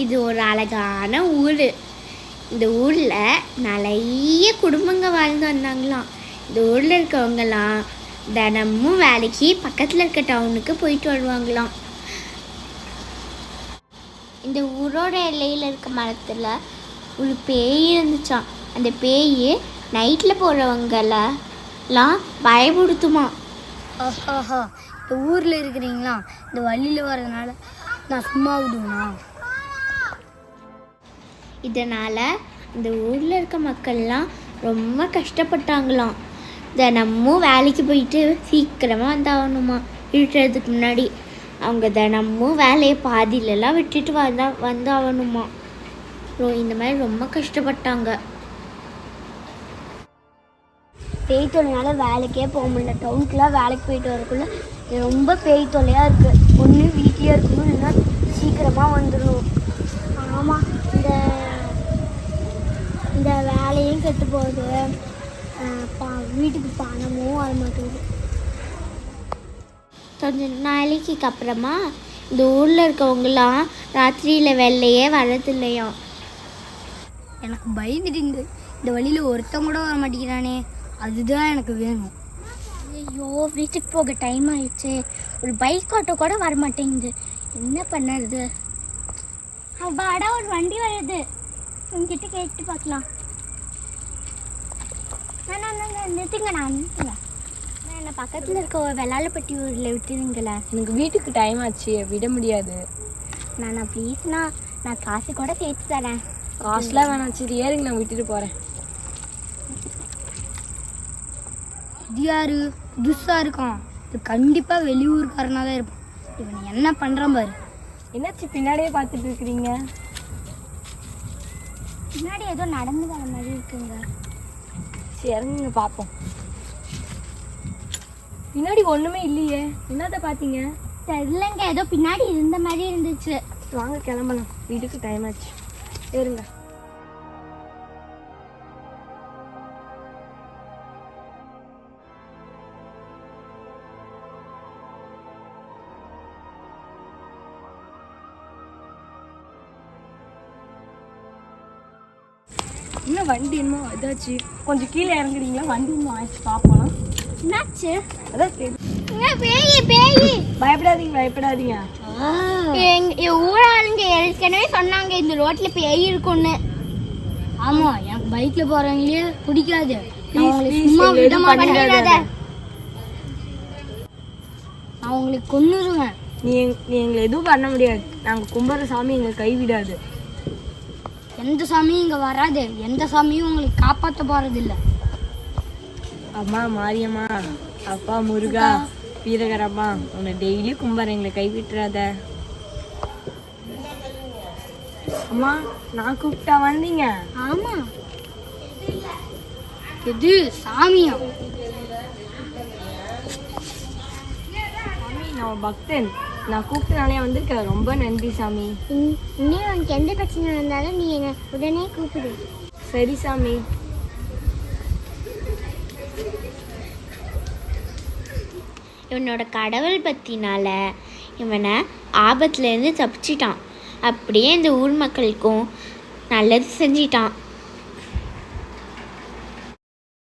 இது ஒரு அழகான ஊர். இந்த ஊரில் நிறைய குடும்பங்க வாழ்ந்து வந்தாங்களாம். இந்த ஊரில் இருக்கவங்கலாம் தினமும் வேலைக்கு பக்கத்தில் இருக்க டவுனுக்கு போயிட்டு வருவாங்களாம். இந்த ஊரோட எல்லையில் இருக்க மரத்தில் ஒரு பேய் இருந்துச்சான். அந்த பேய் நைட்டில் போகிறவங்களெலாம் பயப்படுத்துமா. ஆஹாஹா, இந்த ஊரில் இருக்கிறீங்களா, இந்த வழியில் வர்றதுனால நான் சும்மா விடுவேனா? இதனால் இந்த ஊரில் இருக்க மக்கள்லாம் ரொம்ப கஷ்டப்பட்டாங்களாம். தினமும் வேலைக்கு போயிட்டு சீக்கிரமாக வந்தாகணுமா. இருட்டுறதுக்கு முன்னாடி அவங்க தினமும் வேலையை பாதியிலலாம் விட்டுட்டு வந்தாகணுமா. இந்த மாதிரி ரொம்ப கஷ்டப்பட்டாங்க. பேய் தொல்லைனால வேலைக்கே போக முடியல. டவுனுக்குலாம் வேலைக்கு போயிட்டு வரக்குள்ள ரொம்ப பேய் தொல்லையாக இருக்குது. ஒன்று வீட்லேயே இருக்கணும், இல்லைன்னா சீக்கிரமாக வந்துடணும். ஆமாம், இந்த வேலையும் கெட்டு போகுது, வீட்டுக்கு பணமும் வர மாட்டேங்குது. கொஞ்ச நாளைக்கு அப்புறமா இந்த ஊரில் இருக்கவங்களாம் ராத்திரியில் வெள்ளையே வரதில்லையாம். எனக்கு பயந்துட்டு இந்த வழியில் ஒருத்தன் கூட வர மாட்டேங்கிறானே, அதுதான் எனக்கு வேணும். ஐயோ, வீட்டுக்கு போக டைம் ஆயிடுச்சு. ஒரு பைக் ஆட்டோ கூட வர மாட்டேங்குது. என்ன பண்ணுறது? அவ்வாடா ஒரு வண்டி வருது, உங்ககிட்ட கேட்டு பார்க்கலாம். நிறுத்துங்கண்ணா, என்னை பக்கத்தில் இருக்க வெள்ளாளப்பட்டி ஊரில் விட்டுருங்களா? எனக்கு வீட்டுக்கு டைம் ஆச்சு, விட முடியாது. நான் ப்ளீஸ்ண்ணா, நான் காசு கூட சேர்த்து தரேன். காசுலாம் வேணாம், சரி ஏறுங்க, நான் விட்டுட்டு போகிறேன். இது யாரு புதுசாக இருக்கான்? இது கண்டிப்பாக வெளியூருக்காரனாக தான் இருப்பான். இவனை என்ன பண்ணுறான் பாரு. என்னாச்சு பின்னாடியே பார்த்துட்டு இருக்கிறீங்க? பின்னாடி ஏதோ நடந்து வர மாதிரி இருக்குங்க. சரி இறங்குங்க பார்ப்போம். பின்னாடி ஒன்றுமே இல்லையே, என்னத்தை பார்த்தீங்க? தெரியலங்க, ஏதோ பின்னாடி இருந்த மாதிரி இருந்துச்சு. வாங்க கிளம்பலாம், வீட்டுக்கு டைம் ஆச்சு. ஏறுங்க. இன்னும் வண்டி என்னமோ அதாச்சு, கொஞ்சம் கீழே இறங்குறீங்களா? வண்டி இன்னும் ஆயிடுச்சு, பார்ப்போம். என்னாச்சு? அதான் பயப்படாதீங்க. எங்க ஊர் ஆளுங்க ஏற்கனவே சொன்னாங்க இந்த ரோட்ல பேய் இருக்கும்னு. ஆமா, எனக்கு பைக்ல போறவங்களே பிடிக்காது. அவங்களுக்கு கொன்னுருவேன். நீ எங்களை எதுவும் பண்ண முடியாது. நாங்க கும்பிட்ற சாமி எங்களை கைவிடாது. எந்த சாமியும் இங்க வராது. எந்த சாமியும் உங்களுக்கு காப்பாற்ற போறது இல்லை. அம்மா மாரியம்மா, அப்பா முருகா, வீரகரம்மா, உன்னை டெய்லி கும்பிட்ற, எங்களை கைவிட்டுறாத. அம்மா, நான் கூப்பிட்டா வந்தீங்க? ஆமா. இது சாமியா? சாமி, நான் பக்தன். நான் கூப்பிட்டனாலே வந்திருக்கேன். ரொம்ப நன்றி சாமி. இன்னும் உனக்கு எந்த பிரச்சனை இருந்தாலும் நீ என்ன உடனே கூப்பிடு. சரி சாமி. இவனோட கடவுள் பக்தினால இவனை ஆபத்துலேருந்து தப்பிச்சிட்டான். அப்படியே இந்த ஊர் மக்களுக்கும் நல்லது செஞ்சிட்டான்.